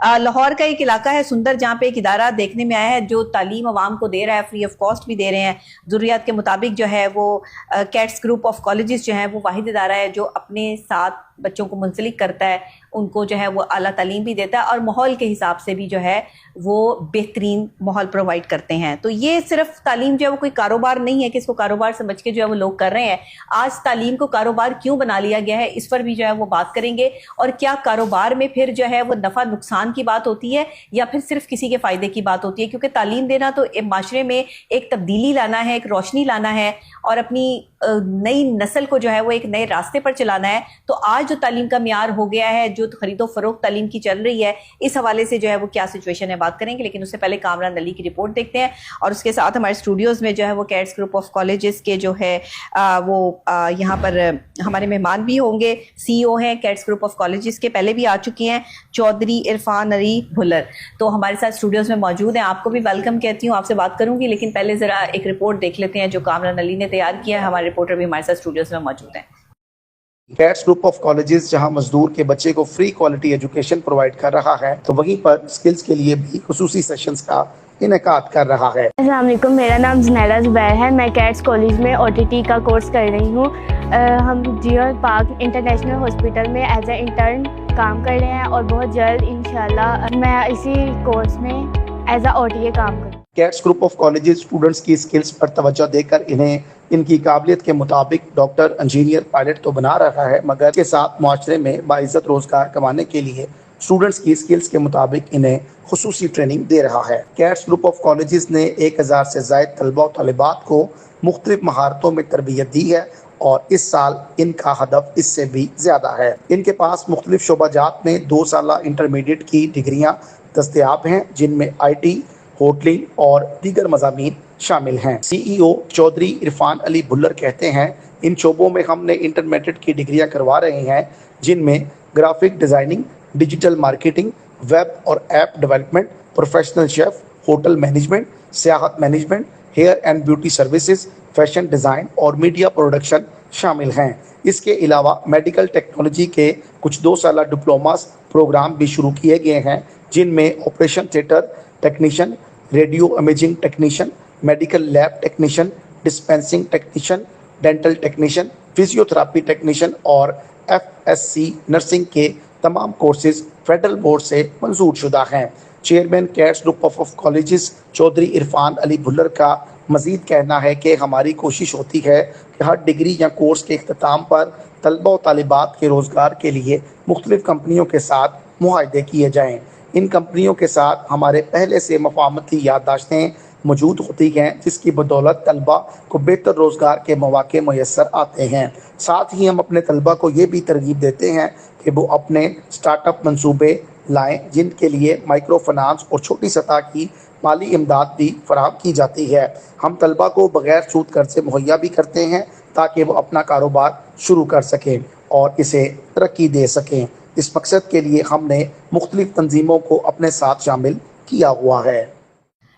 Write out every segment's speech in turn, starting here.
लाहौर का एक इलाका है सुंदर, जहाँ पे एक इदारा देखने में आया है जो तालीम अवाम को दे रहा है, फ्री ऑफ कॉस्ट भी दे रहे हैं। ज़रूरियात के मुताबिक जो है वो कैट्स ग्रुप ऑफ कॉलेजेस जो है वो वाहिद इदारा है जो अपने साथ बच्चों को मुंसलिक करता है, उनको जो है वो आला तालीम भी देता है और माहौल के हिसाब से भी जो है वो बेहतरीन माहौल प्रोवाइड करते हैं। तो ये सिर्फ तालीम जो है वो कोई कारोबार नहीं है कि इसको कारोबार समझ के जो है वो लोग कर रहे हैं। आज तालीम को कारोबार क्यों बना लिया गया है, इस पर भी जो है वो बात करेंगे। और क्या कारोबार में फिर जो है वो नफ़ा नुकसान की बात होती है या फिर सिर्फ किसी के फ़ायदे की बात होती है, क्योंकि तालीम देना तो माशरे में एक तब्दीली लाना है, एक रोशनी लाना है और अपनी नई नस्ल को जो है वो एक नए रास्ते पर चलाना है। तो आज जो तालीम का मियार हो गया है, जो खरीदो फरोख्त तालीम की चल रही है, इस हवाले से जो है वो क्या सिचुएशन है बात करेंगे। लेकिन उससे पहले कामरान अली की रिपोर्ट देखते हैं और उसके साथ हमारे स्टूडियोज़ में जो है वो कैट्स ग्रुप ऑफ कॉलेजेस के जो है यहाँ पर हमारे मेहमान भी होंगे। CEO हैं कैट्स ग्रुप ऑफ कॉलेजेस के, पहले भी आ चुकी हैं, चौधरी इरफान अली भुल्लर, तो हमारे साथ स्टूडियोज़ में मौजूद हैं। आपको भी वेलकम कहती हूँ, आपसे बात करूँगी, लेकिन पहले ज़रा एक रिपोर्ट देख लेते हैं जो कामरान अली ने तैयार किया है। हमारे रिपोर्टर भी हमारे साथ स्टूडियोज़ में मौजूद हैं। कैट्स ग्रुप ऑफ कॉलेजेस जहां मजदूर के बच्चे को फ्री क्वालिटी एजुकेशन प्रोवाइड कर रहा है, तो वहीं पर स्किल्स के लिए भी खुसूसी सेशंस का इनेकाद कर रहा है। अस्सलाम वालेकुम, मेरा नाम ज़ुनैरा ज़ुबैर है। मैं कैट्स कॉलेज में OTT का कोर्स कर रही हूँ। हम जियो पार्क इंटरनेशनल हॉस्पिटल में एज ए इंटर्न काम कर रहे हैं और बहुत जल्द इंशाल्लाह मैं इसी कोर्स में एज ए OTA काम करूँ। Cats group of colleges students की स्किल्स पर तवज्जो देकर इन्हें इनकी काबिलियत के मुताबिक डॉक्टर, इंजीनियर, पायलट तो बना रहा है, मगर इसके साथ माशरे में बाइज्जत रोजगार कमाने के लिए स्टूडेंट्स की स्किल्स के मुताबिक इन्हें खुसूसी ट्रेनिंग दे रहा है। कैट्स ग्रुप ऑफ कॉलेजेस ने 1000 से ज़ायद तलबा और तलिबात को मुख्तलिफ महारतों में तरबियत दी है और इस साल इनका हदफ इससे भी ज्यादा है। इनके पास मुख्तलिफ शोबाजात में 2 साला इंटरमीडिएट की डिग्रियाँ दस्तयाब हैं, जिनमें IT, होटलिंग और दीगर मज़ामीन शामिल हैं। CEO चौधरी इरफान अली भुल्लर कहते हैं, इन शोबों में हमने इंटरमीडिएट की डिग्रियां करवा रहे हैं, जिनमें graphic designing, digital marketing, web और app development, professional chef, hotel management, सियाहत management, hair and beauty services, fashion design और मीडिया प्रोडक्शन शामिल हैं। इसके अलावा मेडिकल टेक्नोलॉजी के कुछ 2 साला डिप्लोमास प्रोग्राम भी शुरू किए गए हैं, जिनमें operation theatre technician, radio imaging technician, medical lab technician, dispensing technician, dental technician, physiotherapy technician और FSC नर्सिंग के तमाम कोर्सेज फेडरल बोर्ड से मंजूर शुदा हैं। Chairman Cats group of colleges Chaudhry Irfan Ali Bhullar का मजीद कहना है कि हमारी कोशिश होती है कि हर डिग्री या कोर्स के इख्तिताम पर तलबा और तालिबात के रोज़गार के लिए मुख्तलिफ कंपनियों के साथ मुआहदे किए जाएँ। इन कंपनियों के साथ हमारे पहले से मफाहमती याददाश्तें मौजूद होती हैं, जिसकी बदौलत तलबा को बेहतर रोज़गार के मौके मैसर आते हैं। साथ ही हम अपने तलबा को ये भी तरगीब देते हैं कि वो अपने स्टार्टअप मंसूबे लाएं, जिनके लिए माइक्रो फाइनेंस और छोटी सतह की माली इमदाद भी फराहम की जाती है। हम तलबा को बगैर सूद कर्ज से मुहैया भी करते हैं ताकि वो अपना कारोबार शुरू कर सकें और इसे तरक्की दे सकें। इस मकसद के लिए हमने मुख्तलिफ तंजीमों को अपने साथ शामिल किया हुआ है।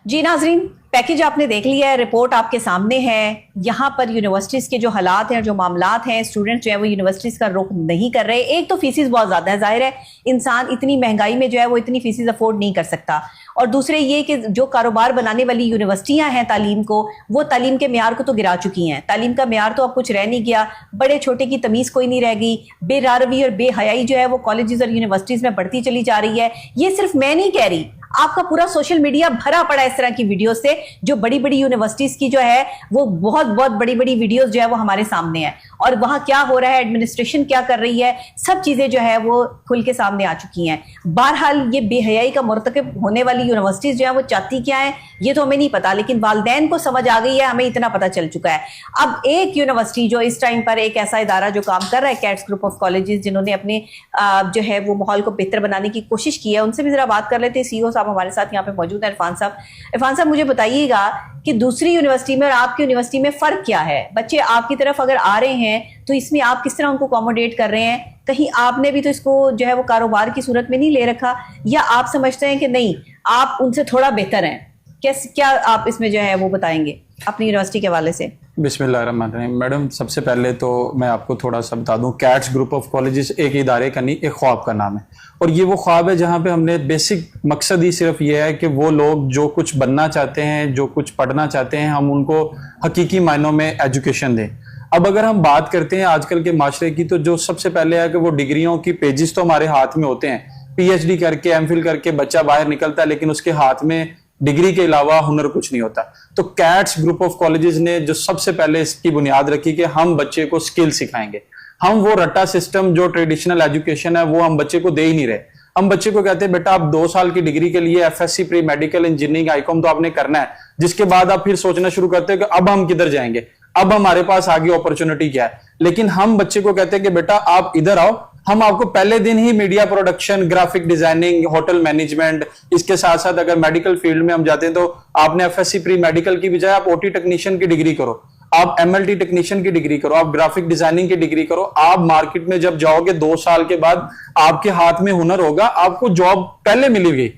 जी नाजरीन, पैकेज आपने देख लिया है, रिपोर्ट आपके सामने है। यहाँ पर यूनिवर्सिटीज़ के जो हालात हैं, जो मामलात हैं, स्टूडेंट्स जो है वो यूनिवर्सिटीज़ का रुख नहीं कर रहे। एक तो फीसिस बहुत ज़्यादा है, जाहिर है इंसान इतनी महंगाई में जो है वो इतनी फीसिस अफोर्ड नहीं कर सकता। और दूसरे ये कि जो कारोबार बनाने वाली यूनिवर्सिटियाँ हैं तालीम को, वो तालीम के म्यार को तो गिरा चुकी हैं। तालीम का म्यार तो अब कुछ रह नहीं गया, बड़े छोटे की तमीज़ कोई नहीं रह गई। बेरारवी और बेहयाई जो है वो कॉलेजेस और यूनिवर्सिटीज़ में बढ़ती चली जा रही है। ये सिर्फ मैं नहीं कह रही, आपका पूरा सोशल मीडिया भरा पड़ा इस तरह की वीडियो से, जो बड़ी बड़ी यूनिवर्सिटीज की जो है वो बहुत बहुत बड़ी बड़ी वीडियोस जो है वो हमारे सामने है और वहां क्या हो रहा है, एडमिनिस्ट्रेशन क्या कर रही है, सब चीजें जो है वो खुल के सामने आ चुकी हैं। बहरहाल ये बेहयाई का मुर्तकिब होने वाली यूनिवर्सिटीज जो है वो चाहती क्या है ये तो हमें नहीं पता, लेकिन वालिदैन को समझ आ गई है, हमें इतना पता चल चुका है। अब एक यूनिवर्सिटी जो इस टाइम पर एक ऐसा इदारा जो काम कर रहा है, कैट्स ग्रुप ऑफ कॉलेजेस, जिन्होंने अपने जो है वो माहौल को बेहतर बनाने की कोशिश की है, उनसे भी जरा बात कर लेते हैं। CEO साहब हमारे साथ यहाँ पे मौजूद है, इरफान साहब। इरफान साहब, मुझे बताइएगा कि दूसरी यूनिवर्सिटी में और आपकी यूनिवर्सिटी में फर्क क्या है? बच्चे आपकी तरफ अगर आ रहे हैं तो इसमें आप किस तरह उनको अकोमोडेट कर रहे हैं? कहीं आपने भी तो इसको जो है वो कारोबार की सूरत में नहीं ले रखा, या आप समझते हैं कि नहीं आप उनसे थोड़ा बेहतर हैं? क्या आप इसमें जो है वो बताएंगे अपनी यूनिवर्सिटी के हवाले से? बिस्मिल्लाहिर्रहमानिर्रहीम। मैडम, सबसे पहले तो मैं आपको थोड़ा सा बता दूं, कैट्स ग्रुप ऑफ कॉलेजेस एक इदारे का नहीं, एक ख्वाब का नाम है। और ये वो ख्वाब है जहां पे हमने बेसिक मकसद ही सिर्फ ये है कि वो लोग जो कुछ बनना चाहते हैं, जो कुछ पढ़ना चाहते हैं, हम उनको हकीकी मायनों में एजुकेशन दें। अब अगर हम बात करते हैं आजकल के माशरे की, तो जो सबसे पहले है कि वो डिग्रियों की पेजेस तो हमारे हाथ में होते हैं, पीएचडी करके एमफिल करके बच्चा बाहर निकलता है, लेकिन उसके हाथ में डिग्री के अलावा हुनर कुछ नहीं होता। तो कैट्स ग्रुप ऑफ कॉलेजेस ने जो सबसे पहले इसकी बुनियाद रखी कि हम बच्चे को स्किल सिखाएंगे। हम वो रट्टा सिस्टम जो ट्रेडिशनल एजुकेशन है वो हम बच्चे को दे ही नहीं रहे। हम बच्चे को कहते हैं बेटा आप 2 साल की डिग्री के लिए FSc pre medical engineering Icom तो आपने करना है, जिसके बाद आप फिर सोचना शुरू करते हो कि अब हम किधर जाएंगे, अब हमारे पास आगे अपॉर्चुनिटी क्या है। लेकिन हम बच्चे को कहते हैं कि बेटा आप इधर आओ, हम आपको पहले दिन ही media production, graphic designing, hotel management, इसके साथ साथ अगर मेडिकल फील्ड में हम जाते हैं तो आपने एफएससी प्री मेडिकल की बजाय आप ओटी टेक्नीशियन की डिग्री करो, आप एमएलटी टेक्नीशियन की डिग्री करो, आप ग्राफिक डिजाइनिंग की डिग्री करो। आप मार्केट में जब जाओगे 2 साल के बाद आपके हाथ में हुनर होगा, आपको जॉब पहले मिलेगी।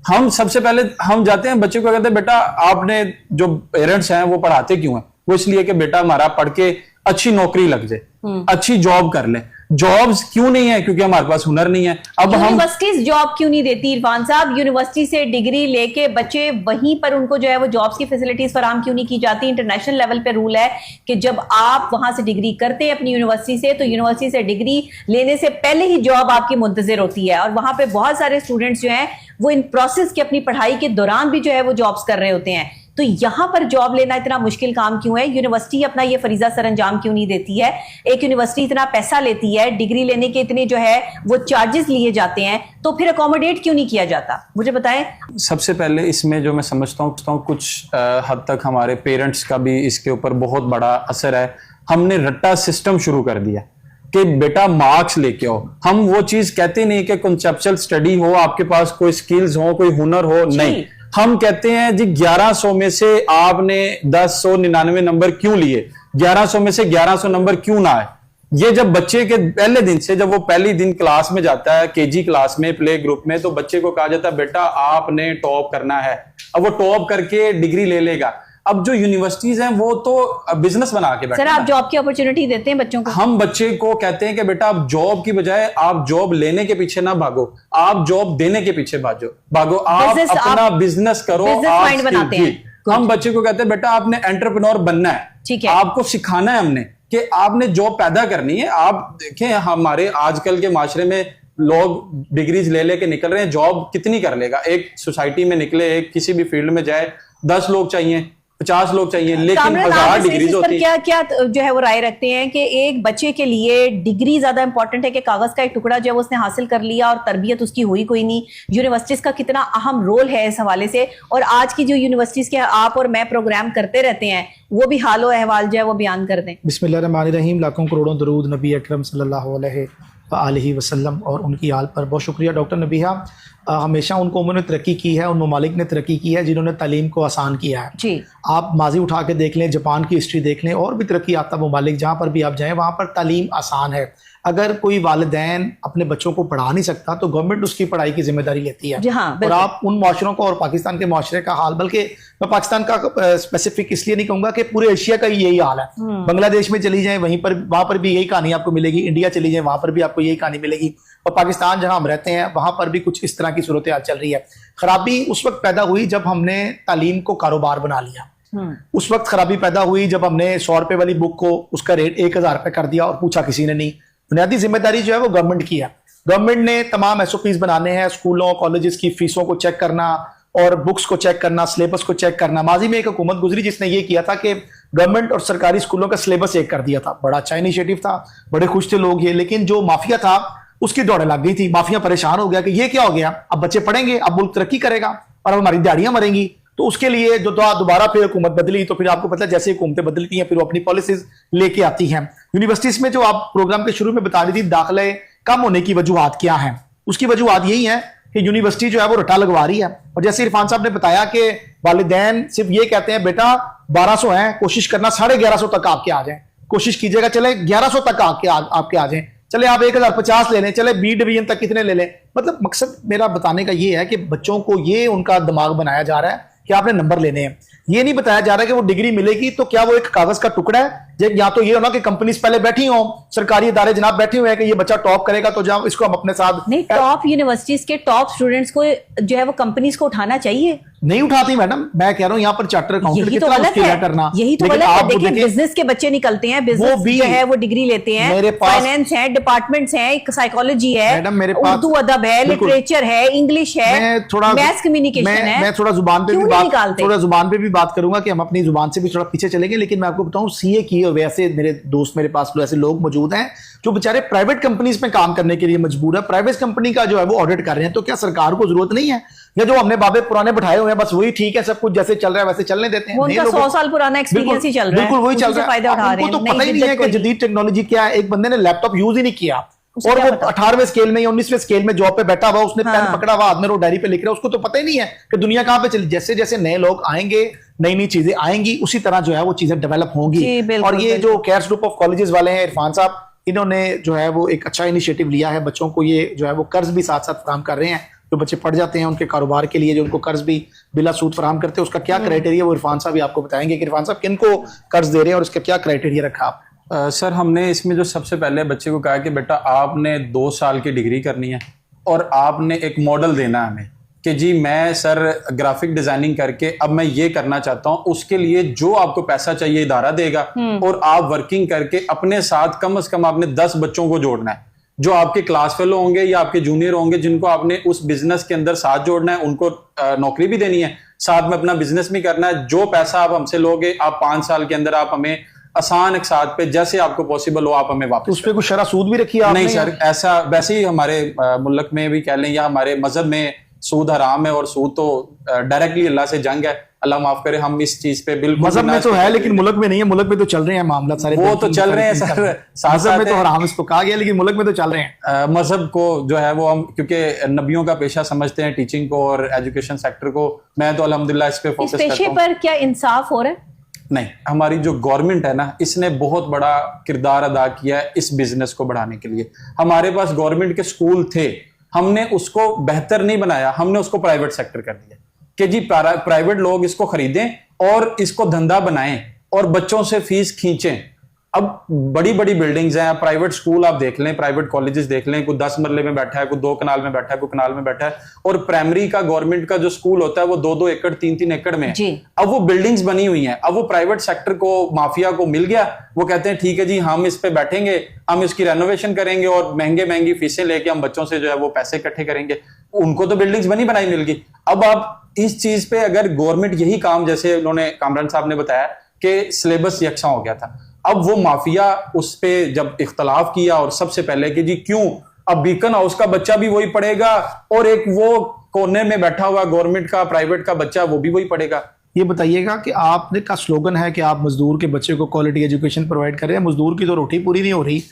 हम सबसे पहले हम जाते हैं बच्चे को कहते हैं बेटा आपने जो पेरेंट्स हैं वो पढ़ाते क्यों हैं? वो इसलिए कि बेटा हमारा पढ़ के अच्छी नौकरी लग जाए, अच्छी जॉब कर ले। जॉब्स क्यों नहीं है? क्योंकि हमारे पास हुनर नहीं है। अब हम यूनिवर्सिटीज जॉब क्यों नहीं देती इरफान साहब? यूनिवर्सिटी से डिग्री लेके बच्चे वहीं पर उनको जो है वो जॉब्स की फैसिलिटीज फराहम क्यों नहीं की जाती? इंटरनेशनल लेवल पे रूल है कि जब आप वहां से डिग्री करते हैं अपनी यूनिवर्सिटी से, तो यूनिवर्सिटी से डिग्री लेने से पहले ही जॉब आपकी मुंतजिर होती है। और वहां पे बहुत सारे स्टूडेंट्स जो हैं वो इन प्रोसेस की अपनी पढ़ाई के दौरान भी जो है वो जॉब्स कर रहे होते हैं। तो यहां पर जॉब लेना इतना मुश्किल काम क्यों है? यूनिवर्सिटी अपना ये फरीजा सरअंजाम क्यों नहीं देती है? एक यूनिवर्सिटी इतना पैसा लेती है, डिग्री लेने के इतने जो है वो चार्जेस लिए जाते हैं, तो फिर अकोमोडेट क्यों नहीं किया जाता? मुझे बताएं। सबसे पहले इसमें जो मैं समझता हूँ कुछ हद तक हमारे पेरेंट्स का भी इसके ऊपर बहुत बड़ा असर है। हमने रट्टा सिस्टम शुरू कर दिया कि बेटा मार्क्स लेके आओ। हम वो चीज कहते नहीं कि कॉन्सेप्चुअल स्टडी हो, आपके पास कोई स्किल्स हो, कोई हुनर हो, नहीं। हम कहते हैं जी 1100 में से आपने 1099 नंबर क्यों लिए, 1100 में से 1100 नंबर क्यों ना आए? ये जब बच्चे के पहले दिन से, जब वो पहली दिन क्लास में जाता है, केजी क्लास में, प्ले ग्रुप में, तो बच्चे को कहा जाता है बेटा आपने टॉप करना है। अब वो टॉप करके डिग्री ले लेगा। अब जो यूनिवर्सिटीज हैं वो तो बिजनेस बना के बैठे। सर आप जॉब की अपॉर्चुनिटी देते हैं बच्चों को? हम बच्चे को कहते हैं कि बेटा आप जॉब की बजाय आप जॉब लेने के पीछे ना भागो, आप जॉब देने के पीछे भागो। आप अपना बिजनेस करो, आप बनाते हैं। हम बच्चे को कहते हैं बेटा आपने एंटरप्रेन्योर बनना है, ठीक है, आपको सिखाना है हमने कि आपने जॉब पैदा करनी है। आप देखें हमारे आजकल के माशरे में लोग डिग्रीज ले लेके निकल रहे हैं, जॉब कितनी कर लेगा? एक सोसाइटी में निकले, एक किसी भी फील्ड में जाए, 10 लोग चाहिए, 50 लोग चाहिए, लेकिन 1000 डिग्रीज होती है। क्या जो है वो राय रखते हैं कि एक बच्चे के लिए डिग्री ज्यादा इंपॉर्टेंट है कि कागज का एक टुकड़ा जो है वो उसने हासिल कर लिया और तरबियत उसकी हुई कोई नहीं? यूनिवर्सिटीज का कितना अहम रोल है इस हवाले से? और आज की जो यूनिवर्सिटीज के आप और मैं प्रोग्राम करते रहते हैं, वो भी हालो अहवाल जो है वो बयान कर दें। बिस्मिल्लाहिर्रहमानिर्रहीम। लाखों करोड़ों दरूद नबी अकरम सल्लल्लाहु अलैहि वसल्लम और उनकी आल पर। बहुत शुक्रिया डॉक्टर नबीहा। हमेशा उन कौमों ने तरक्की की है, उन ममालिक ने तरक्की की है जिन्होंने तालीम को आसान किया है जी। आप माजी उठा के देख लें, जापान की हिस्ट्री देख लें, और भी तरक्की याफ्ता ममालिक जहाँ पर भी आप जाएँ वहाँ पर तालीम आसान है। अगर कोई वालिदैन अपने बच्चों को पढ़ा नहीं सकता तो गवर्नमेंट उसकी पढ़ाई की जिम्मेदारी लेती है। और आप उन माशरों को और पाकिस्तान के माशरे का हाल, बल्कि मैं पाकिस्तान का स्पेसिफिक इसलिए नहीं कहूँगा कि पूरे एशिया का यही हाल है। बांग्लादेश में चली जाएं वहाँ पर भी यही कहानी आपको मिलेगी, इंडिया चली जाएं वहाँ पर भी आपको यही कहानी मिलेगी, और पाकिस्तान जहाँ हम रहते हैं वहाँ पर भी कुछ इस तरह की सूरत हाल चल रही है। खराबी उस वक्त पैदा हुई जब हमने तालीम को कारोबार बना लिया। उस वक्त खराबी पैदा हुई जब हमने 100 रुपए वाली बुक को उसका रेट 1000 रुपए कर दिया और पूछा किसी ने नहीं। बुनियादी जिम्मेदारी जो है वो गवर्नमेंट की है। गवर्नमेंट ने तमाम एसओपीज बनाने हैं, स्कूलों कॉलेजेस की फीसों को चेक करना और बुक्स को चेक करना, सिलेबस को चेक करना। माजी में एक हुकूमत गुजरी जिसने ये किया था कि गवर्नमेंट और सरकारी स्कूलों का सिलेबस एक कर दिया था। बड़ा अच्छा इनिशिएटिव था, बड़े खुश थे लोग ये, लेकिन जो माफिया था उसकी दौड़े लग गई थी। माफिया परेशान हो गया कि ये क्या हो गया, अब बच्चे पढ़ेंगे, अब मुल्क तरक्की करेगा और अब हमारी दिहाड़ियां मरेंगी। तो उसके लिए जो दोबारा फिर हुकूमत बदली, तो फिर आपको पता है जैसे हुकूमतें बदलती हैं फिर वो अपनी पॉलिसीज लेके आती हैं। यूनिवर्सिटीज में जो आप प्रोग्राम के शुरू में बता रही थी दाखिले कम होने की वजूहत क्या है, उसकी वजूहत यही है कि यूनिवर्सिटी जो है वो रटा लगवा रही है। और जैसे इरफान साहब ने बताया कि वालिदैन सिर्फ ये कहते हैं बेटा 1200 है, कोशिश करना 1150 तक आपके आ जाए, कोशिश कीजिएगा चले 1100 तक आपके आ जाए, चले आप 1050 ले लें, चले बी डिवीजन तक कितने ले लें। मतलब मकसद मेरा बताने का ये है कि बच्चों को ये उनका दिमाग बनाया जा रहा है कि आपने नंबर लेने हैं। ये नहीं बताया जा रहा कि वो डिग्री मिलेगी तो क्या वो एक कागज का टुकड़ा है, या तो ये हो ना कि कंपनीज पहले बैठी हो, सरकारी इदारे जनाब बैठे हुए हैं कि ये बच्चा टॉप करेगा तो जब इसको हम अपने साथ नहीं, टॉप यूनिवर्सिटीज के टॉप स्टूडेंट्स को जो है वो कंपनीज को उठाना चाहिए। नहीं उठाती मैडम, मैं कह रहा हूँ यहाँ पर चार्टर अकाउंटेंट यही की तो तरह गलत उसकी है, करना। यही तो लेकिन गलत है। आप देखिए देखें, बिजनेस के बच्चे निकलते हैं, बिजनेस भी जो है वो डिग्री लेते हैं, मेरे पास फाइनेंस है, डिपार्टमेंट्स है, साइकोलॉजी है, मैडम मेरे पास उर्दू अदब है, बिल्कुल। लिटरेचर है, इंग्लिश है, मैं थोड़ा मैथ्स कम्युनिकेशन है। मैं थोड़ा जुबान पे क्यों भी नहीं बात निकालते? थोड़ा जुबान पे भी बात करूंगा कि हम अपनी जुबान से भी थोड़ा पीछे चलेंगे। लेकिन मैं आपको बताऊं सीए की और वैसे मेरे दोस्त, मेरे पास ऐसे लोग मौजूद हैं जो बेचारे प्राइवेट कंपनीज में काम करने के लिए मजबूर है, प्राइवेट कंपनी का जो है वो ऑडिट कर रहे हैं। तो क्या सरकार को जरूरत नहीं है, या जो हमने बाबे पुराने बैठाए हुए हैं बस वही ठीक है, सब कुछ जैसे चल रहा है वैसे चलने देते हैं? वो उनका 100 साल पुराना एक्सपीरियंस ही चल रहा है, बिल्कुल वही चल रहा है, फायदा उठा रहे हैं। उनको तो पता ही नहीं है कि जदीद टेक्नोलॉजी क्या है। एक बंदे ने लैपटॉप यूज ही नहीं किया और वो 18वें स्केल में या 19वें स्केल में जॉब पे बैठा हुआ, उसने पेन पकड़ा हुआ हाथ में, वो डायरी पे लिख रहा है, उसको तो पता ही नहीं है कि दुनिया कहां पे चली। जैसे जैसे नए लोग आएंगे, नई नई चीजें आएंगी, उसी तरह जो है वो चीजें डेवलप होंगी। और ये जो कैट्स ग्रुप ऑफ कॉलेजेस वाले हैं, इरफान साहब, इन्होंने जो है वो एक अच्छा इनिशिएटिव लिया है। बच्चों को ये जो है वो कर्ज भी साथ साथ फराहम कर रहे हैं, जो बच्चे पढ़ जाते हैं उनके कारोबार के लिए, जो उनको कर्ज भी बिला सूद फराहम करते हैं। उसका क्या क्राइटेरिया वो इरफान साहब भी आपको बताएंगे कि इरफान साहब किनको कर्ज दे रहे हैं और उसका क्या क्राइटेरिया रखा आप? सर हमने इसमें जो सबसे पहले बच्चे को कहा कि बेटा आपने 2 साल की डिग्री करनी है और आपने एक मॉडल देना है हमें कि जी मैं सर ग्राफिक डिजाइनिंग करके अब मैं ये करना चाहता हूं, उसके लिए जो आपको पैसा चाहिए इदारा देगा और आप वर्किंग करके अपने साथ कम से कम आपने 10 बच्चों को जोड़ना है जो आपके क्लास फेलो होंगे या आपके जूनियर होंगे, जिनको आपने उस बिजनेस के अंदर साथ जोड़ना है, उनको नौकरी भी देनी है, साथ में अपना बिजनेस भी करना है। जो पैसा आप हमसे लोगे, आप 5 साल के अंदर आप हमें आसान एक साथ पे जैसे आपको पॉसिबल हो आप हमें वापस। उस पर कुछ शरह सूद भी रखी है आपने? नहीं सर, ऐसा वैसे ही हमारे मुल्क में भी कह लें या हमारे मजहब में सूद हराम है और सूद तो डायरेक्टली अल्लाह से जंग है, अल्लाह माफ करे। हम इस चीज पे बिल्कुल मजहब में तो है लेकिन मुल्क में नहीं है। मुल्क में तो चल रहे हैं मामला सारे, वो तो चल रहे हैं सर, मजहब में तो हराम इसको कहा गया लेकिन मुल्क में तो चल रहे हैं। मजहब को जो है वो हम क्योंकि नबियों का पेशा समझते हैं टीचिंग को और एजुकेशन सेक्टर को, मैं तो अल्हम्दुलिल्लाह इस पे फोकस करता हूं। इस पेशे पर क्या इंसाफ हो रहा है? नहीं, हमारी जो गवर्नमेंट है ना, इसने बहुत बड़ा किरदार अदा किया है इस बिजनेस को बढ़ाने के लिए। हमारे पास गवर्नमेंट के स्कूल थे, हमने उसको बेहतर नहीं बनाया, हमने उसको प्राइवेट सेक्टर कर दिया कि जी प्राइवेट लोग इसको खरीदें और इसको धंधा बनाएं और बच्चों से फीस खींचें। अब बड़ी बड़ी बिल्डिंग्स हैं, प्राइवेट स्कूल आप देख लें, प्राइवेट कॉलेजेस देख लें, कोई 10 मरले में बैठा है, कोई 2 कनाल में बैठा है, कोई कनाल में बैठा है। और प्राइमरी का गवर्नमेंट का जो स्कूल होता है वो 2-2 एकड़ 3-3 एकड़ में है। अब वो बिल्डिंग्स बनी हुई हैं, अब वो प्राइवेट सेक्टर को, माफिया को मिल गया, वो कहते हैं ठीक है जी हम इस पे बैठेंगे, हम इसकी रेनोवेशन करेंगे और महंगे महंगी फीसें लेके हम बच्चों से जो है वो पैसे इकट्ठे करेंगे। उनको तो बिल्डिंग्स बनी बनाई मिल गई। अब आप इस चीज पे अगर गवर्नमेंट यही काम, जैसे उन्होंने कामरान साहब ने बताया कि सिलेबस यकसा हो गया था, अब वो माफिया उस पे जब इख्तलाफ किया और सबसे पहले कि जी क्यों, अब बीकन हाउस का बच्चा भी वही पढ़ेगा और एक वो कोने में बैठा हुआ गवर्नमेंट का प्राइवेट का बच्चा वो भी वही पढ़ेगा। ये बताइएगा कि आपने का स्लोगन है कि आप मजदूर के बच्चे को क्वालिटी एजुकेशन प्रोवाइड कर रहे हैं, मजदूर की तो रोटी पूरी नहीं हो रही,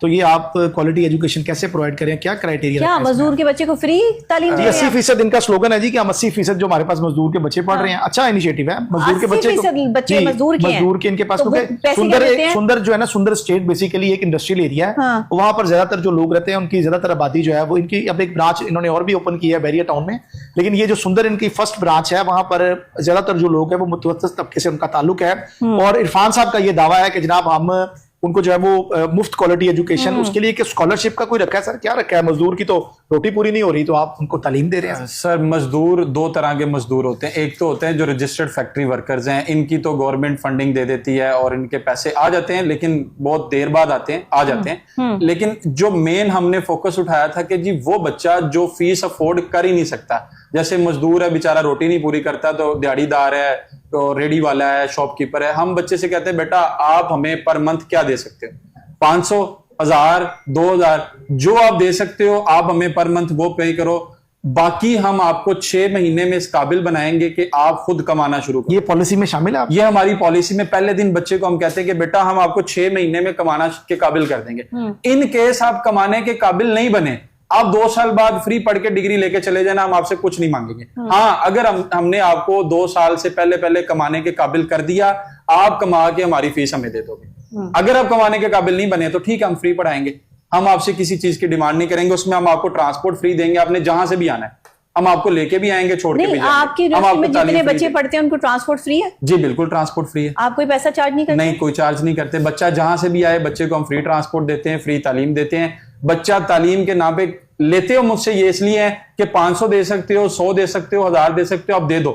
तो ये आप क्वालिटी एजुकेशन कैसे प्रोवाइड करें? क्या क्राइटेरिया? क्या मजदूर के बच्चे को फ्री तालीम? 80% इनका स्लोगन है जी कि हम 80% जो हमारे पास मजदूर के बच्चे पढ़ रहे हैं। अच्छा इनिशिएटिव है, मजदूर के बच्चे मजदूर के इनके पास सुंदर जो है ना, सुंदर स्टेट बेसिकली एक इंडस्ट्रियल एरिया है, वहां पर ज्यादातर जो लोग रहते हैं उनकी ज्यादातर आबादी जो है वो, इनकी अब एक ब्रांच इन्होंने और भी ओपन किया है बैरिया टाउन में, लेकिन ये जो सुंदर इनकी फर्स्ट ब्रांच है वहां पर ज्यादातर जो लोग है वो मुतवस्सित तबके से उनका ताल्लुक है। और इरफान साहब का ये दावा है कि जनाब हम उनको जो है वो मुफ्त क्वालिटी एजुकेशन, उसके लिए कि स्कॉलरशिप का कोई रखा है? सर क्या रखा है? मजदूर की तो रोटी पूरी नहीं हो रही तो आप उनको तालीम दे रहे हैं? सर मजदूर 2 तरह के मजदूर होते हैं। एक तो होते हैं जो रजिस्टर्ड फैक्ट्री वर्कर्स हैं, इनकी तो गवर्नमेंट फंडिंग दे देती है और इनके पैसे आ जाते हैं, लेकिन बहुत देर बाद आते हैं, आ जाते हैं। लेकिन जो मेन हमने फोकस उठाया था कि जी वो बच्चा जो फीस अफोर्ड कर ही नहीं सकता, जैसे मजदूर है बेचारा, रोटी नहीं पूरी करता, तो दिहाड़ीदार है, तो रेडी वाला है, शॉपकीपर है, हम बच्चे से कहते हैं बेटा आप हमें पर मंथ क्या दे सकते हो? 500, 1000, 2000 जो आप दे सकते हो आप हमें पर मंथ वो पे करो, बाकी हम आपको 6 महीने में इस काबिल बनाएंगे कि आप खुद कमाना शुरू करो। ये पॉलिसी में शामिल है? ये हमारी पॉलिसी में पहले दिन बच्चे को हम कहते हैं कि बेटा हम आपको 6 महीने में कमाना के काबिल कर देंगे। इन केस आप कमाने के काबिल नहीं बने, आप 2 साल बाद फ्री पढ़ के डिग्री लेके चले जाना, हम आपसे कुछ नहीं मांगेंगे। हाँ, अगर हमने आपको 2 साल से पहले कमाने के काबिल कर दिया, आप कमा के हमारी फीस हमें दे दोगे। अगर आप कमाने के काबिल नहीं बने तो ठीक है, हम फ्री पढ़ाएंगे, हम आपसे किसी चीज की डिमांड नहीं करेंगे, उसमें हम आपको ट्रांसपोर्ट फ्री देंगे, आपने जहां से भी आना है। हम आपको लेके भी आएंगे, छोड़ के भी नहीं, जाएंगे। आपकी हम यूनिवर्सिटी आपको में जितने तालीम बच्चे फ्री पढ़ते हैं उनको ट्रांसपोर्ट फ्री है? जी बिल्कुल, ट्रांसपोर्ट फ्री है। आप कोई पैसा चार्ज नहीं करते? नहीं, कोई चार्ज नहीं करते। बच्चा जहां से भी आए, बच्चे को हम फ्री ट्रांसपोर्ट देते हैं, फ्री तालीम देते हैं। बच्चा तालीम के नाम पे लेते हो मुझसे ये इसलिए है कि 500 दे सकते हो, 100 दे सकते हो, 1000 दे सकते हो, आप दे दो।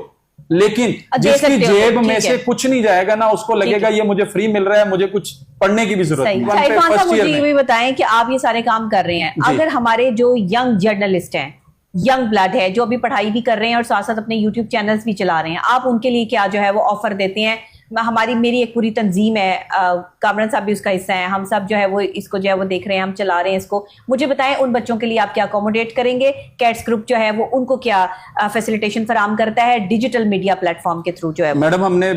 लेकिन जिसकी जेब में से कुछ नहीं जाएगा ना, उसको लगेगा ये मुझे फ्री मिल रहा है, मुझे कुछ पढ़ने की भी जरूरत नहीं। अच्छा, मुझे ये भी बताएं कि आप ये सारे काम कर रहे हैं, अगर हमारे जो यंग जर्नलिस्ट हैं, यंग ब्लड है, जो अभी पढ़ाई भी कर रहे हैं और साथ साथ अपने यूट्यूब चैनल्स भी चला रहे हैं, आप उनके लिए क्या जो है वो ऑफर देते हैं? मेरी एक पूरी तंजीम है, कामरान साहब भी उसका हिस्सा है, हम सब जो है वो इसको जो है वो देख रहे हैं, हम चला रहे हैं इसको। मुझे बताएं उन बच्चों के लिए आप क्या अकोमोडेट करेंगे? कैट्स ग्रुप जो है वो उनको क्या फैसिलिटेशन फराम करता है डिजिटल मीडिया प्लेटफॉर्म के थ्रू? जो है मैडम, हमने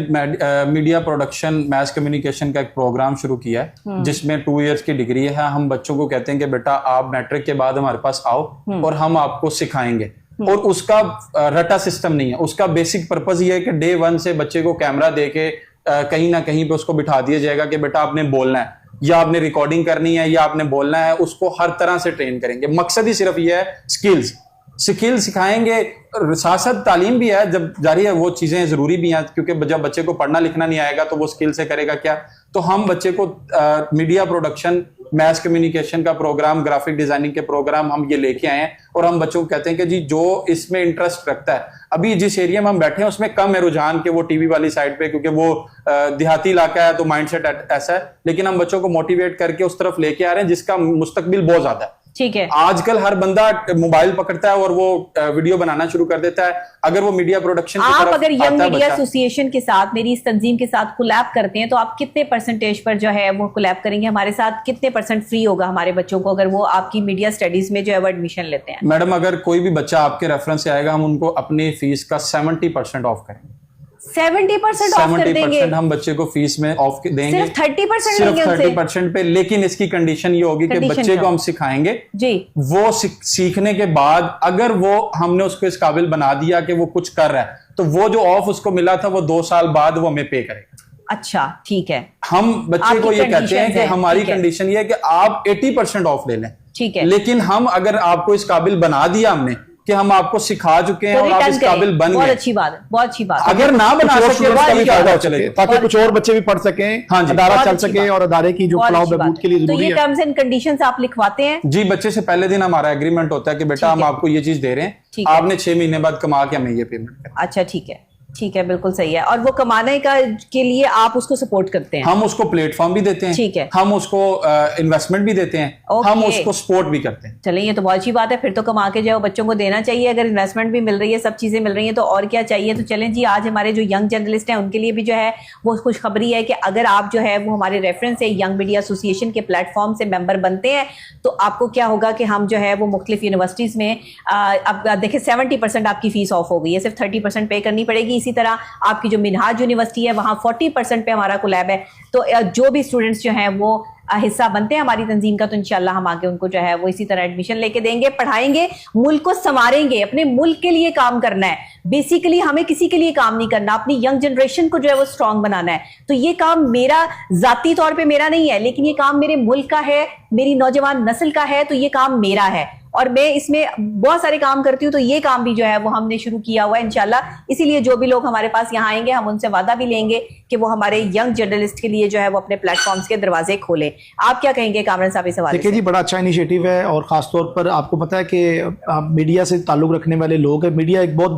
मीडिया प्रोडक्शन मैस कम्युनिकेशन का एक प्रोग्राम शुरू किया है जिसमें 2 इयर्स की डिग्री है। हम बच्चों को कहते हैं कि बेटा आप मैट्रिक के बाद हमारे पास आओ और हम आपको सिखाएंगे। और उसका रटा सिस्टम नहीं है, उसका बेसिक पर्पस ये है कि डे 1 से बच्चे को कैमरा देके कहीं ना कहीं पे उसको बिठा दिया जाएगा कि बेटा आपने बोलना है, या आपने रिकॉर्डिंग करनी है, या आपने बोलना है। उसको हर तरह से ट्रेन करेंगे। मकसद ही सिर्फ ये है स्किल सिखाएंगे। साथ साथ तालीम भी है, जब जारी है वो चीजें जरूरी भी हैं, क्योंकि जब बच्चे को पढ़ना लिखना नहीं आएगा तो वो स्किल से करेगा क्या। तो हम बच्चे को मीडिया प्रोडक्शन, मैस कम्युनिकेशन का प्रोग्राम, ग्राफिक डिजाइनिंग के प्रोग्राम हम ये लेके आए हैं। और हम बच्चों को कहते हैं कि जी जो इसमें इंटरेस्ट रखता है, अभी जिस एरिया में हम बैठे हैं उसमें कम है रुझान के वो टीवी वाली साइड पे, क्योंकि वो देहाती इलाका है तो माइंडसेट ऐसा है। लेकिन हम बच्चों को मोटिवेट करके उस तरफ लेके आ रहे हैं जिसका मुस्तकबिल बहुत ज्यादा है। ठीक है, आजकल हर बंदा मोबाइल पकड़ता है और वो वीडियो बनाना शुरू कर देता है। अगर वो मीडिया प्रोडक्शन आप अगर यंग मीडिया एसोसिएशन के साथ, मेरी इस तंजीम के साथ कोलैब करते हैं, तो आप कितने परसेंटेज पर जो है वो कोलैब करेंगे हमारे साथ? कितने % फ्री होगा हमारे बच्चों को अगर वो आपकी मीडिया स्टडीज में जो है वो एडमिशन लेते हैं? मैडम, अगर कोई भी बच्चा आपके रेफरेंस से आएगा, हम उनको अपनी फीस का 70% ऑफ करेंगे। 70% ऑफ कर देंगे? हम बच्चे को फीस में ऑफ देंगे। सिर्फ 30% सिर्फ 30% पे। लेकिन इसकी कंडीशन ये होगी कि बच्चे को हम सिखाएंगे जी, वो सीखने के बाद अगर वो हमने उसको इस काबिल बना दिया कि वो कुछ कर रहा है, तो वो जो ऑफ उसको मिला था वो 2 साल बाद वो हमें पे करेगा। अच्छा, ठीक है। हम बच्चे को ये कहते हैं कि हमारी कंडीशन ये है कि आप 80% ऑफ ले लें। ठीक है, लेकिन हम अगर आपको इस काबिल बना दिया हमने कि हम आपको सिखा चुके हैं और आप इस काबिल बन गए, बहुत अच्छी बात है, बहुत अच्छी बात। अगर ना बना सके फायदा हो चले, ताकि कुछ और बच्चे भी पढ़ सकें, हाँ जी, अदारा चल सके और अदारे की जो फलाह बहबूद के लिए तो जरूरी ये है। टर्म्स एंड कंडीशंस आप लिखवाते हैं? जी, बच्चे से पहले दिन हमारा एग्रीमेंट होता है कि बेटा हम आपको ये चीज दे रहे हैं, आपने 6 महीने बाद कमा के हमें ये पेमेंट करना। अच्छा, ठीक है, ठीक है, बिल्कुल सही है। और वो कमाने का के लिए आप उसको सपोर्ट करते हैं? हम उसको प्लेटफॉर्म भी देते हैं, ठीक है, हम उसको इन्वेस्टमेंट भी देते हैं, हम उसको सपोर्ट भी करते हैं। चलिए, ये तो बहुत अच्छी बात है। फिर तो कमा के जो बच्चों को देना चाहिए। अगर इन्वेस्टमेंट भी मिल रही है, सब चीजें मिल रही हैं, तो और क्या चाहिए। तो चलें जी, आज हमारे जो यंग जर्नलिस्ट हैं उनके लिए भी जो है वो खुशखबरी है कि अगर आप जो है वो हमारे रेफरेंस से यंग मीडिया एसोसिएशन के प्लेटफॉर्म से मेंबर बनते हैं, तो आपको क्या होगा कि हम जो है वो मुख्तलिफ यूनिवर्सिटीज में अब देखिए 70% आपकी फीस ऑफ हो गई है, सिर्फ 30% पे करनी पड़ेगी। इसी तरह आपकी जो मिनहाज यूनिवर्सिटी है वहां 40% पे हमारा कोलैब है। तो जो भी स्टूडेंट्स जो हैं वो हिस्सा बनते हैं हमारी तंजीम का, तो इंशाल्लाह हम आगे उनको जो है वो इसी तरह एडमिशन लेके देंगे, पढ़ाएंगे, मुल्क को संवारेंगे। अपने मुल्क के लिए काम करना है, बेसिकली हमें किसी के लिए काम नहीं करना, अपनी यंग जनरेशन को जो है वो स्ट्रांग बनाना है। तो ये काम मेरा जाती तौर पे मेरा नहीं है, लेकिन ये काम मेरे मुल्क का है, मेरी नौजवान नस्ल का है, तो ये काम मेरा है और मैं इसमें बहुत सारे काम करती हूँ। तो ये काम भी जो है वो हमने शुरू किया हुआ है इंशाल्लाह। इसीलिए जो भी लोग हमारे पास यहाँ आएंगे, हम उनसे वादा भी लेंगे कि वो हमारे यंग जर्नलिस्ट के लिए जो है वो अपने प्लेटफॉर्म्स के दरवाजे खोले। आप क्या कहेंगे कामरान साहब इस हवाले से? देखिए जी, बड़ा अच्छा इनिशिएटिव है और खासतौर पर आपको पता है कि मीडिया से ताल्लुक रखने वाले लोग हैं। मीडिया एक बहुत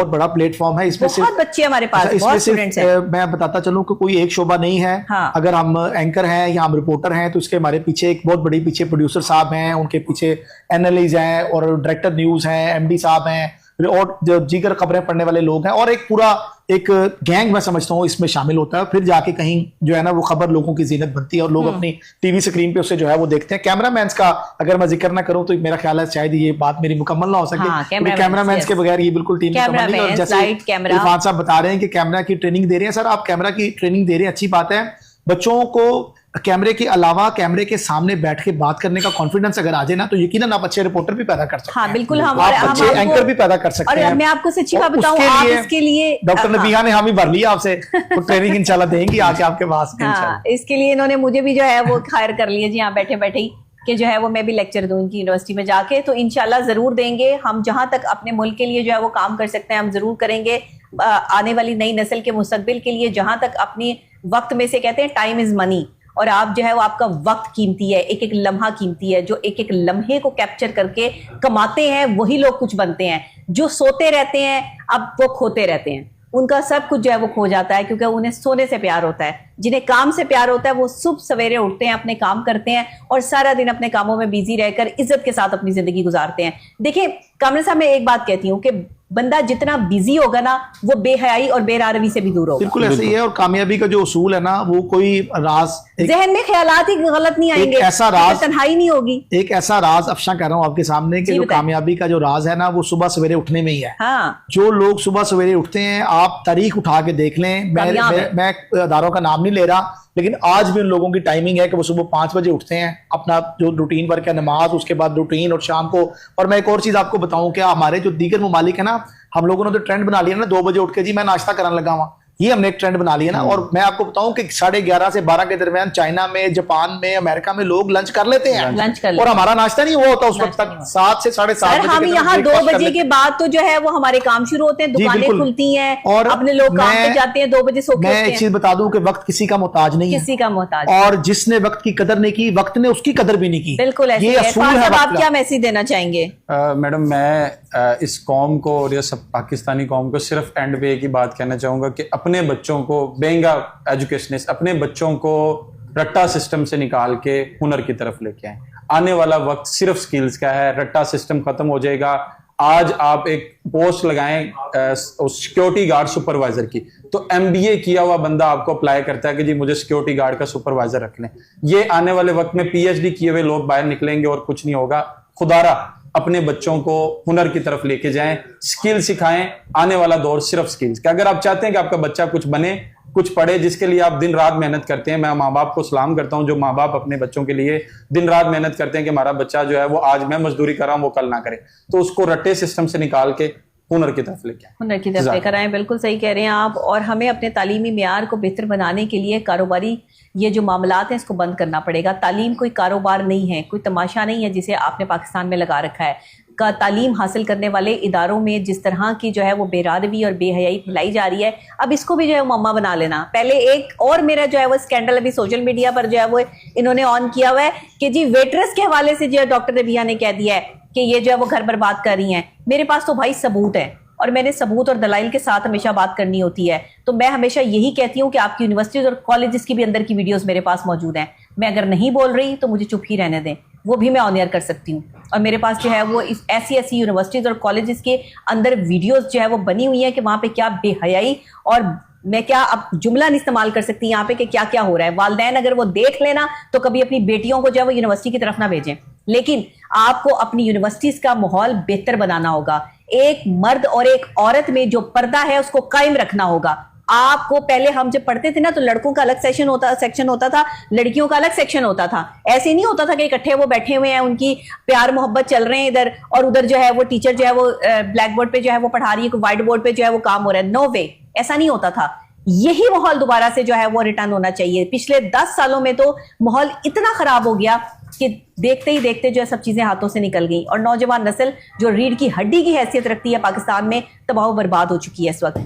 बड़ा प्लेटफॉर्म है। इसमें बहुत बच्चे हमारे पास, बहुत स्टूडेंट्स हैं। मैं बताता चलूं कि कोई एक शोबा नहीं है। हाँ। अगर हम एंकर हैं या हम रिपोर्टर हैं, तो उसके हमारे पीछे एक बहुत बड़ी पीछे प्रोड्यूसर साहब हैं, उनके पीछे एनालिस्ट हैं और डायरेक्टर न्यूज हैं, एमडी साहब हैं और जो जीगर खबरें पढ़ने वाले लोग हैं, और एक पूरा एक गैंग मैं समझता हूँ इसमें शामिल होता है। फिर जाके कहीं जो है ना वो खबर लोगों की जीनत बनती है और लोग अपनी टीवी स्क्रीन पे उसे जो है वो देखते हैं। कैमरामैन्स का अगर मैं जिक्र ना करूं तो मेरा ख्याल है शायद ये बात मेरी मुकम्मल ना हो सके। हाँ, कैमरामैन्स के बगैर ये बिल्कुल टीम मुकम्मल नहीं। और जैसे इरफान साहब बता रहे हैं कि कैमरा की ट्रेनिंग दे रहे हैं, सर आप कैमरा की ट्रेनिंग दे रहे हैं, अच्छी बात है। बच्चों को कैमरे के अलावा कैमरे के सामने बैठ के बात करने का कॉन्फिडेंस अगर आ जाए ना, तो यकीनन आप अच्छे रिपोर्टर भी पैदा कर सकते हैं। हाँ, बिल्कुल, आप अच्छे एंकर भी पैदा कर सकते हैं। और मैं आपको सच्ची बात बताऊं, आप इसके लिए डॉक्टर नबीहा ने हामी भर लिया आपसे, तो ट्रेनिंग इंशाल्लाह देंगी आके आपके पास। हाँ, इसके लिए इन्होंने मुझे भी जो है वो हायर कर लिया जी, यहाँ बैठे बैठे ही। कि जो है वो मैं भी लेक्चर दूं इनकी यूनिवर्सिटी में जाके, तो इंशाल्लाह ज़रूर देंगे। हम जहां तक अपने मुल्क के लिए जो है वो काम कर सकते हैं हम ज़रूर करेंगे। आने वाली नई नस्ल के मुस्तकबिल के लिए जहां तक अपनी वक्त में से कहते हैं टाइम इज़ मनी, और आप जो है वो आपका वक्त कीमती है, एक एक लम्हा कीमती है। जो एक एक लम्हे को कैप्चर करके कमाते हैं वही लोग कुछ बनते हैं। जो सोते रहते हैं अब वो खोते रहते हैं, उनका सब कुछ जो है वो खो जाता है, क्योंकि उन्हें सोने से प्यार होता है। जिन्हें काम से प्यार होता है वो सुबह सवेरे उठते हैं, अपने काम करते हैं और सारा दिन अपने कामों में बिजी रहकर इज्जत के साथ अपनी जिंदगी गुजारते हैं। देखिए कामरान साहब, मैं एक बात कहती हूँ कि बंदा जितना बिजी होगा ना वो बेहयाई और बेरारवी से भी दूर होगा। बिल्कुल ऐसे ही है। और कामयाबी का जो उसूल है ना वो कोई राज, जहन में ख्यालात ही गलत नहीं आएंगे, ऐसा राज, तन्हाई नहीं होगी। एक ऐसा राज अफशा कर रहा हूँ आपके सामने कि जो कामयाबी का जो राज है ना वो सुबह सवेरे उठने में ही है। हाँ। जो लोग सुबह सवेरे उठते हैं, आप तारीख उठा के देख लें, मैं अदारों का नाम नहीं ले रहा, लेकिन आज भी उन लोगों की टाइमिंग है कि वो सुबह 5 बजे उठते हैं, अपना जो रूटीन वर्क है नमाज, उसके बाद रूटीन, और शाम को। और मैं एक और चीज आपको बताऊं कि हमारे जो दीगर ममालिक है ना, हम लोगों ने तो ट्रेंड बना लिया ना 2 बजे उठ के जी मैं नाश्ता करने लगा हुआ, ये हमने एक ट्रेंड बना लिया ना। और मैं आपको बताऊं कि 11:30 से 12 के दरमियान चाइना में, जापान में, अमेरिका में लोग लंच कर लेते हैं, और हमारा नाश्ता नहीं हुआ होता उस वक्त तक। 7 से 7:30 हम यहाँ 2 बजे के बाद तो जो है वो हमारे काम शुरू होते हैं, दुकानें खुलती हैं और अपने लोग काम पे जाते हैं, 2 बजे सो के। मैं एक चीज बता दूं कि वक्त किसी का मोहताज नहीं है, किसी का मोहताज, और जिसने वक्त की कदर नहीं की वक्त ने उसकी कदर भी नहीं की। बिल्कुल ऐसे ये असूल है। आप क्या मैसेज देना चाहेंगे? मैडम, मैं इस कौम को और ये सब पाकिस्तानी कौम को सिर्फ एंड पे एक ही बात कहना चाहूंगा कि अपने बच्चों को बेंगा एजुकेशनिस्ट, अपने बच्चों को रट्टा सिस्टम से निकाल के हुनर की तरफ लेके आए। आने वाला वक्त सिर्फ स्किल्स का है, रट्टा सिस्टम खत्म हो जाएगा। आज आप एक पोस्ट लगाएं सिक्योरिटी गार्ड सुपरवाइजर की, तो MBA किया हुआ बंदा आपको अप्लाई करता है कि जी मुझे सिक्योरिटी गार्ड का सुपरवाइजर रख लें। ये आने वाले वक्त में PhD किए हुए लोग बाहर निकलेंगे और कुछ नहीं होगा। खुदारा अपने बच्चों को हुनर की तरफ लेके जाएं, स्किल सिखाएं। आने वाला दौर सिर्फ स्किल्स का। अगर आप चाहते हैं कि आपका बच्चा कुछ बने, कुछ पढ़े, जिसके लिए आप दिन रात मेहनत करते हैं, मैं माँ बाप को सलाम करता हूं जो माँ बाप अपने बच्चों के लिए दिन रात मेहनत करते हैं कि हमारा बच्चा जो है वो आज मैं मजदूरी कर रहा हूं वो कल ना करे, तो उसको रट्टे सिस्टम से निकाल के हुनर की तरफ लेके आए, हुनर की तरफ लेकर आए। बिल्कुल सही कह रहे हैं आप। और हमें अपने तालीमी मेयार को बेहतर बनाने के लिए कारोबारी ये जो मामलात हैं इसको बंद करना पड़ेगा। तालीम कोई कारोबार नहीं है, कोई तमाशा नहीं है जिसे आपने पाकिस्तान में लगा रखा है। का तालीम हासिल करने वाले इदारों में जिस तरह की जो है वो बेरादबी और बेहयाई फैलाई जा रही है, अब इसको भी जो है मम्मा बना लेना। पहले एक और मेरा जो है वो स्कैंडल अभी सोशल मीडिया पर जो है वो इन्होंने ऑन किया हुआ है कि जी वेटरस के हवाले से जो है डॉक्टर रबिया ने कह दिया है कि ये जो है वो घर बर्बाद कर रही हैं। मेरे पास तो भाई सबूत है और मैंने सबूत और दलाइल के साथ हमेशा बात करनी होती है। तो मैं हमेशा यही कहती हूँ कि आपकी यूनिवर्सिटीज और कॉलेजेस की भी अंदर की वीडियोस मेरे पास मौजूद हैं। मैं अगर नहीं बोल रही तो मुझे चुप ही रहने दें, वो भी मैं ऑन एयर कर सकती हूँ। और मेरे पास जो है वो ऐसी यूनिवर्सिटीज और कॉलेजेस के अंदर वीडियोस जो है वो बनी हुई है कि वहाँ पे क्या बेहयाई, और मैं क्या अब जुमला नहीं इस्तेमाल कर सकती यहाँ पे कि क्या क्या हो रहा है। वालिदैन अगर वो देख लेना तो कभी अपनी बेटियों को जो है वो यूनिवर्सिटी की तरफ ना भेजें। लेकिन आपको अपनी यूनिवर्सिटीज का माहौल बेहतर बनाना होगा। एक मर्द और एक औरत में जो पर्दा है उसको कायम रखना होगा। आपको पहले हम जब पढ़ते थे ना तो लड़कों का अलग सेक्शन होता था, लड़कियों का अलग सेक्शन होता था। ऐसे नहीं होता था कि इकट्ठे वो बैठे हुए हैं, उनकी प्यार मोहब्बत चल रहे हैं इधर, और उधर जो है वो टीचर जो है वो ब्लैक बोर्ड पे जो है वो पढ़ा रही है, व्हाइट बोर्ड पे जो है वो काम हो रहा है। नो वे, ऐसा नहीं होता था। यही माहौल दोबारा से जो है वो रिटर्न होना चाहिए। पिछले 10 सालों में तो माहौल इतना खराब हो गया कि देखते ही देखते जो है सब चीजें हाथों से निकल गई, और नौजवान नस्ल जो रीढ़ की हड्डी की हैसियत रखती है पाकिस्तान में तबाह बर्बाद हो चुकी है इस वक्त।